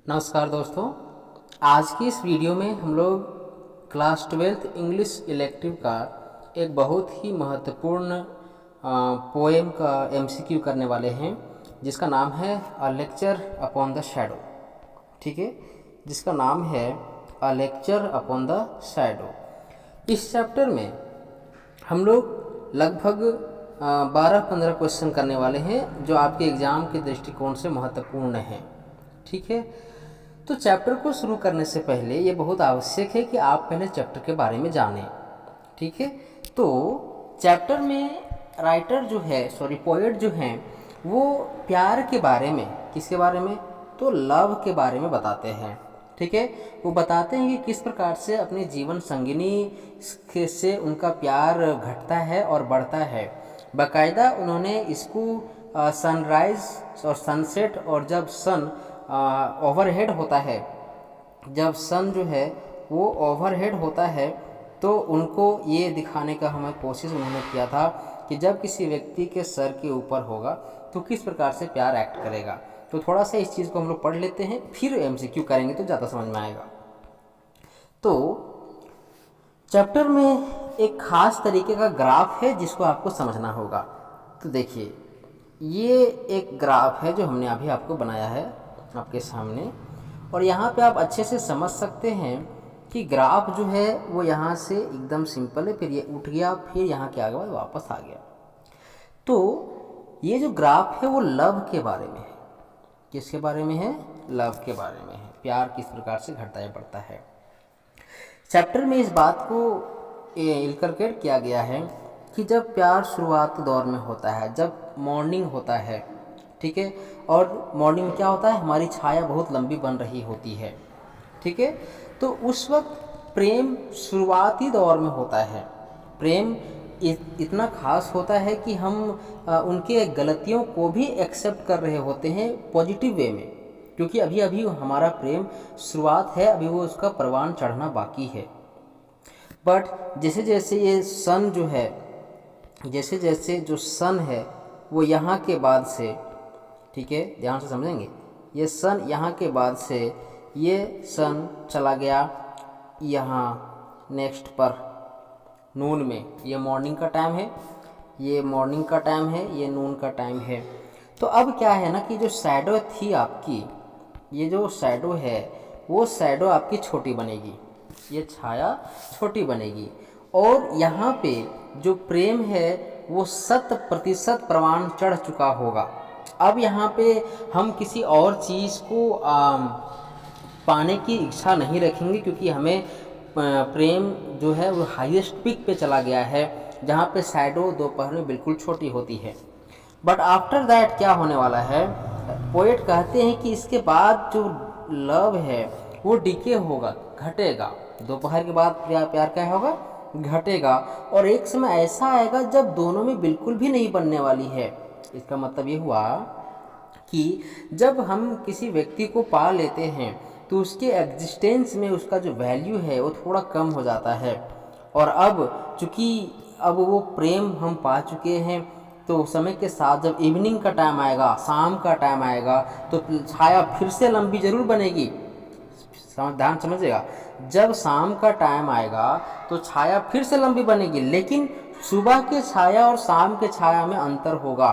नमस्कार दोस्तों। आज की इस वीडियो में हम लोग क्लास 12th इंग्लिश इलेक्टिव का एक बहुत ही महत्वपूर्ण पोएम का एमसीक्यू करने वाले हैं, जिसका नाम है a lecture upon the shadow. ठीक है, जिसका नाम है a lecture upon the shadow. इस चैप्टर में हम लोग लगभग 12-15 क्वेश्चन करने वाले हैं, जो आपके एग्ज़ाम के दृष्टिकोण से महत्वपूर्ण हैं। ठीक है, तो चैप्टर को शुरू करने से पहले ये बहुत आवश्यक है कि आप पहले चैप्टर के बारे में जानें। ठीक है, तो चैप्टर में राइटर जो है पोएट जो हैं वो प्यार के बारे में, किसके बारे में, तो लव के बारे में बताते हैं। ठीक है, वो बताते हैं कि किस प्रकार से अपने जीवन संगिनी से उनका प्यार घटता है और बढ़ता है। बाकायदा उन्होंने इसको सनराइज और सनसेट और जब सन ओवरहेड होता है, जब सन जो है वो ओवरहेड होता है, तो उनको ये दिखाने का हमें कोशिश उन्होंने किया था कि जब किसी व्यक्ति के सर के ऊपर होगा तो किस प्रकार से प्यार एक्ट करेगा। तो थोड़ा सा इस चीज़ को हम लोग पढ़ लेते हैं, फिर एमसीक्यू करेंगे तो ज़्यादा समझ में आएगा। तो चैप्टर में एक खास तरीके का ग्राफ है जिसको आपको समझना होगा। तो देखिए, ये एक ग्राफ है जो हमने अभी आपको बनाया है आपके सामने, और यहाँ पे आप अच्छे से समझ सकते हैं कि ग्राफ जो है वो यहाँ से एकदम सिंपल है, फिर ये उठ गया, फिर यहाँ के आगे बाद वापस आ गया। तो ये जो ग्राफ है वो लव के बारे में है। किसके बारे में है? लव के बारे में है। प्यार किस प्रकार से घटता है बढ़ता है। चैप्टर में इस बात को इनकलकेट किया गया है कि जब प्यार शुरुआत दौर में होता है, जब मॉर्निंग होता है, ठीक है, और मॉर्निंग में क्या होता है, हमारी छाया बहुत लंबी बन रही होती है। ठीक है, तो उस वक्त प्रेम शुरुआती दौर में होता है। प्रेम इतना खास होता है कि हम उनके गलतियों को भी एक्सेप्ट कर रहे होते हैं पॉजिटिव वे में, क्योंकि अभी अभी हमारा प्रेम शुरुआत है, अभी वो उसका परवान चढ़ना बाकी है। बट जैसे जैसे ये सन जो है, जैसे जैसे जो सन है वो यहाँ के बाद से, ठीक है, ध्यान से समझेंगे, ये सन यहाँ के बाद से ये सन चला गया यहाँ नेक्स्ट पर नून में। ये मॉर्निंग का टाइम है, ये मॉर्निंग का टाइम है, ये नून का टाइम है। तो अब क्या है ना कि जो शैडो थी आपकी, ये जो शैडो है वो शैडो आपकी छोटी बनेगी, ये छाया छोटी बनेगी, और यहाँ पे जो प्रेम है वो 100% परवान चढ़ चुका होगा। अब यहाँ पे हम किसी और चीज़ को पाने की इच्छा नहीं रखेंगे, क्योंकि हमें प्रेम जो है वो हाईएस्ट पीक पे चला गया है, जहाँ पे शैडो दोपहर में बिल्कुल छोटी होती है। बट आफ्टर दैट क्या होने वाला है, पोएट कहते हैं कि इसके बाद जो लव है वो डिके होगा, घटेगा। दोपहर के बाद प्यार क्या होगा, घटेगा, और एक समय ऐसा आएगा जब दोनों में बिल्कुल भी नहीं बनने वाली है। इसका मतलब ये हुआ कि जब हम किसी व्यक्ति को पा लेते हैं तो उसके एग्जिस्टेंस में उसका जो वैल्यू है वो थोड़ा कम हो जाता है। और अब चूँकि अब वो प्रेम हम पा चुके हैं, तो समय के साथ जब इवनिंग का टाइम आएगा, शाम का टाइम आएगा, तो छाया फिर से लंबी ज़रूर बनेगी। ध्यान समझिएगा, जब शाम का टाइम आएगा तो छाया फिर से लंबी बनेगी, लेकिन सुबह के छाया और शाम के छाया में अंतर होगा।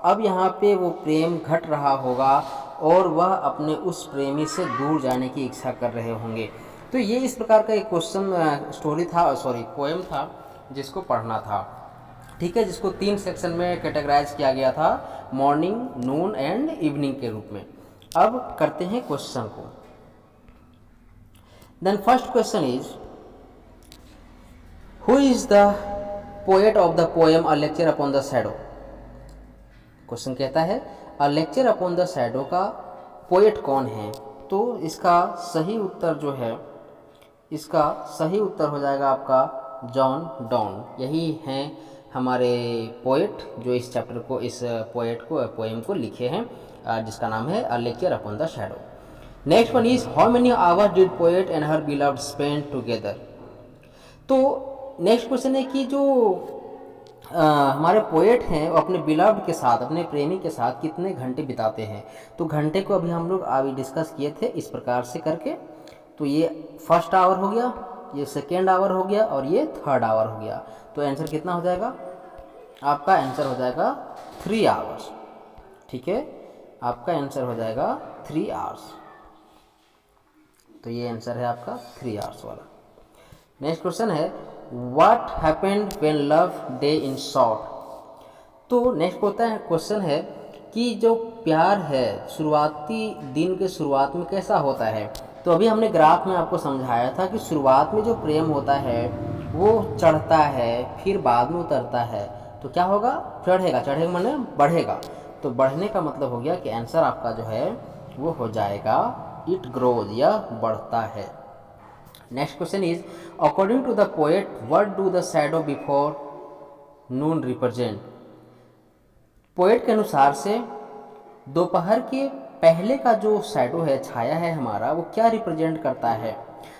अब यहाँ पे वो प्रेम घट रहा होगा और वह अपने उस प्रेमी से दूर जाने की इच्छा कर रहे होंगे। तो ये इस प्रकार का एक क्वेश्चन स्टोरी था, पोएम था, जिसको पढ़ना था। ठीक है, जिसको 3 सेक्शन में कैटेगराइज किया गया था, मॉर्निंग, नून एंड इवनिंग के रूप में। अब करते हैं क्वेश्चन को। Then first question is, who is the poet of the poem a lecture upon the shadow. Question कहता है a lecture upon the shadow का पोएट कौन है। तो इसका सही उत्तर जो है, इसका सही उत्तर हो जाएगा आपका जॉन डॉन। यही हैं हमारे पोएट जो इस चैप्टर को, इस पोएम को लिखे हैं, जिसका नाम है a lecture upon the shadow. Next one is, how many hours did poet and her beloved spend together. तो नेक्स्ट क्वेश्चन है कि जो हमारे पोएट हैं वो अपने बिलव्ड के साथ, अपने प्रेमी के साथ कितने घंटे बिताते हैं। तो घंटे को अभी हम लोग अभी डिस्कस किए थे इस प्रकार से करके। तो ये फर्स्ट आवर हो गया, ये सेकेंड आवर हो गया और ये थर्ड आवर हो गया। तो आंसर कितना हो जाएगा? आपका आंसर हो जाएगा 3 आवर्स। ठीक है, आपका आंसर हो जाएगा 3 आवर्स। तो ये आंसर है आपका 3 आवर्स वाला। नेक्स्ट क्वेश्चन है what happened when love day in short. तो नेक्स्ट क्वेश्चन है कि जो प्यार है शुरुआती दिन के शुरुआत में कैसा होता है। तो अभी हमने ग्राफ में आपको समझाया था कि शुरुआत में जो प्रेम होता है वो चढ़ता है, फिर बाद में उतरता है। तो क्या होगा? चढ़ेगा, चढ़ेगा माने बढ़ेगा। तो बढ़ने का मतलब हो गया कि आंसर आपका जो है वो हो जाएगा इट ग्रोज, या बढ़ता है। Next question is according to the poet what do the shadow before noon represent. Poet के अनुसार से दोपहर के पहले का जो शैडो है, छाया है हमारा, वो क्या रिप्रेजेंट करता है।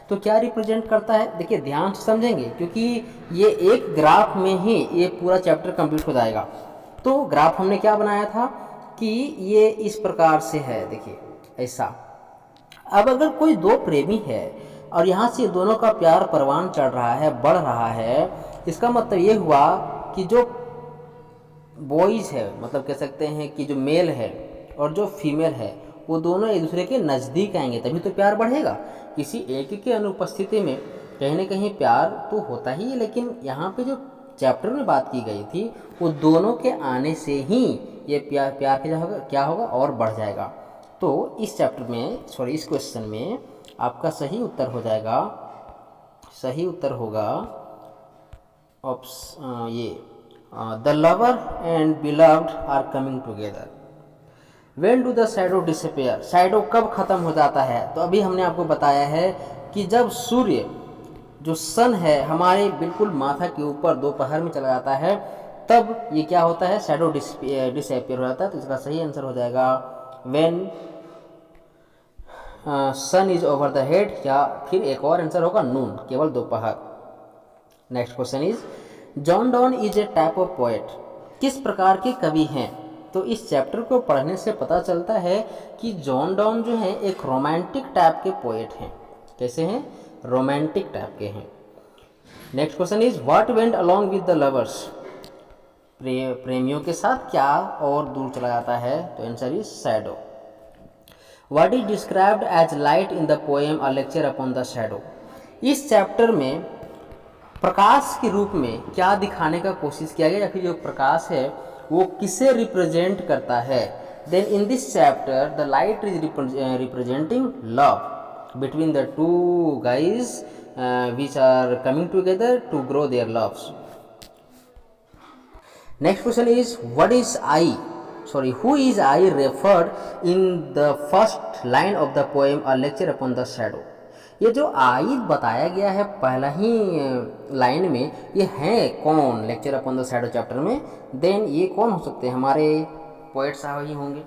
तो क्या रिप्रेजेंट करता है, देखिए ध्यान से समझेंगे क्योंकि ये एक ग्राफ में ही ये पूरा चैप्टर कंप्लीट हो जाएगा। तो ग्राफ हमने क्या बनाया था कि ये इस प्रकार से है, देखिए ऐसा। अब अगर कोई दो प्रेमी है और यहाँ से दोनों का प्यार परवान चढ़ रहा है, बढ़ रहा है, इसका मतलब ये हुआ कि जो बॉयज़ है, मतलब कह सकते हैं कि जो मेल है और जो फीमेल है, वो दोनों एक दूसरे के नज़दीक आएंगे तभी तो प्यार बढ़ेगा। किसी एक के अनुपस्थिति में कहीं ना कहीं प्यार तो होता ही है, लेकिन यहाँ पे जो चैप्टर में बात की गई थी वो दोनों के आने से ही ये प्यार क्या होगा और बढ़ जाएगा। तो इस चैप्टर में, सॉरी इस क्वेश्चन में आपका सही उत्तर हो जाएगा, सही उत्तर होगा ये the lover and beloved are coming together. When do the shadow disappear. Shadow कब खत्म हो जाता है? तो अभी हमने आपको बताया है कि जब सूर्य, जो सन है, हमारे बिल्कुल माथा के ऊपर दोपहर में चला जाता है, तब ये क्या होता है? शैडो डिसअपियर हो जाता है। तो इसका सही आंसर हो जाएगा when sun is over the head, या फिर एक और आंसर होगा नून, केवल दोपहर। Next question is John Donne is a type of poet. किस प्रकार के कवि हैं? तो इस चैप्टर को पढ़ने से पता चलता है कि जॉन डॉन जो है एक रोमांटिक टाइप के पोएट हैं। कैसे हैं? रोमांटिक टाइप के हैं। Next question is what went along with the lovers. प्रेमियों के साथ क्या और दूर चला जाता है? तो answer is shadow. What is described as light in the poem a lecture upon the shadow. इस चैप्टर में प्रकाश के रूप में क्या दिखाने का कोशिश किया गया, या फिर जो प्रकाश है वो किसे रिप्रेजेंट करता है? Then in this chapter the light is representing love between the two guys which are coming together to grow their loves. Next question is what is I, sorry, who is I referred in the first line of the poem A Lecture Upon the Shadow. ये जो आई बताया गया है पहला ही line में, ये है कौन? Lecture upon the shadow chapter में। देन ये कौन हो सकते हैं? हमारे पोएट साहब ही होंगे।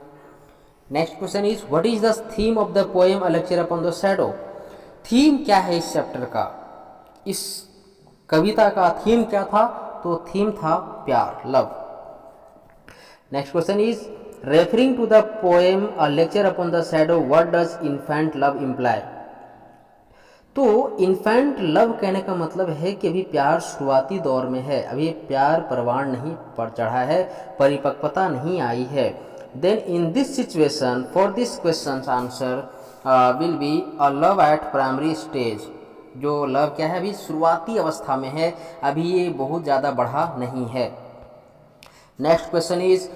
Next question is what is the theme of the poem a lecture upon the shadow. Theme क्या है इस चैप्टर का? इस कविता का थीम क्या था? तो थीम था प्यार, love. Next question is referring to the poem a lecture upon the shadow what does infant love imply. तो इन्फेंट लव कहने का मतलब है कि अभी प्यार शुरुआती दौर में है, अभी प्यार परवान नहीं पड़ चढ़ा है, परिपक्वता नहीं आई है। Then in this situation for this question answer will be a love at primary stage. जो लव क्या है? अभी शुरुआती अवस्था में है, अभी ये बहुत ज़्यादा बढ़ा नहीं है। Next question is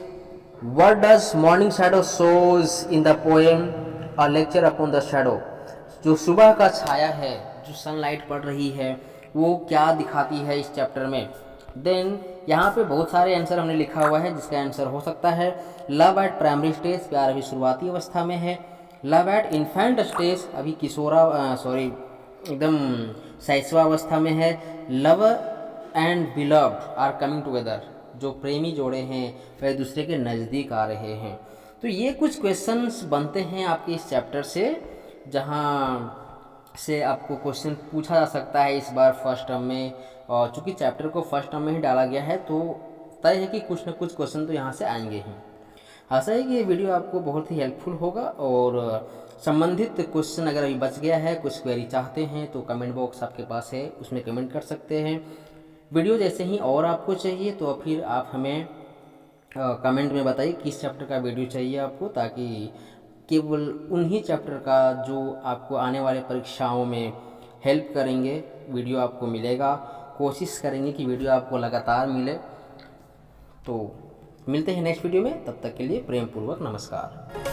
what does morning shadow shows in the poem a lecture upon the shadow. जो सुबह का छाया है, जो सनलाइट पड़ रही है, वो क्या दिखाती है इस चैप्टर में? देन यहाँ पे बहुत सारे आंसर हमने लिखा हुआ है, जिसका आंसर हो सकता है लव एट प्राइमरी स्टेज, प्यार अभी शुरुआती अवस्था में है। लव एट इन्फेंट स्टेज, अभी एकदम शैशवावस्था में है। Love and beloved are coming together, जो प्रेमी जोड़े हैं वह एक दूसरे के नज़दीक आ रहे हैं। तो ये कुछ क्वेश्चंस बनते हैं आपके इस चैप्टर से, जहाँ से आपको क्वेश्चन पूछा जा सकता है इस बार फर्स्ट टर्म में। और चूँकि चैप्टर को फर्स्ट टर्म में ही डाला गया है, तो तय है कि कुछ न कुछ क्वेश्चन तो यहाँ से आएंगे ही। आशा है कि ये वीडियो आपको बहुत ही हेल्पफुल होगा और संबंधित क्वेश्चन अगर अभी बच गया है, कुछ क्वेरी चाहते हैं तो कमेंट बॉक्स आपके पास है, उसमें कमेंट कर सकते हैं। वीडियो जैसे ही और आपको चाहिए तो फिर आप हमें कमेंट में बताइए किस चैप्टर का वीडियो चाहिए आपको, ताकि केवल उन्हीं चैप्टर का जो आपको आने वाले परीक्षाओं में हेल्प करेंगे वीडियो आपको मिलेगा। कोशिश करेंगे कि वीडियो आपको लगातार मिले। तो मिलते हैं नेक्स्ट वीडियो में, तब तक के लिए प्रेम पूर्वक नमस्कार।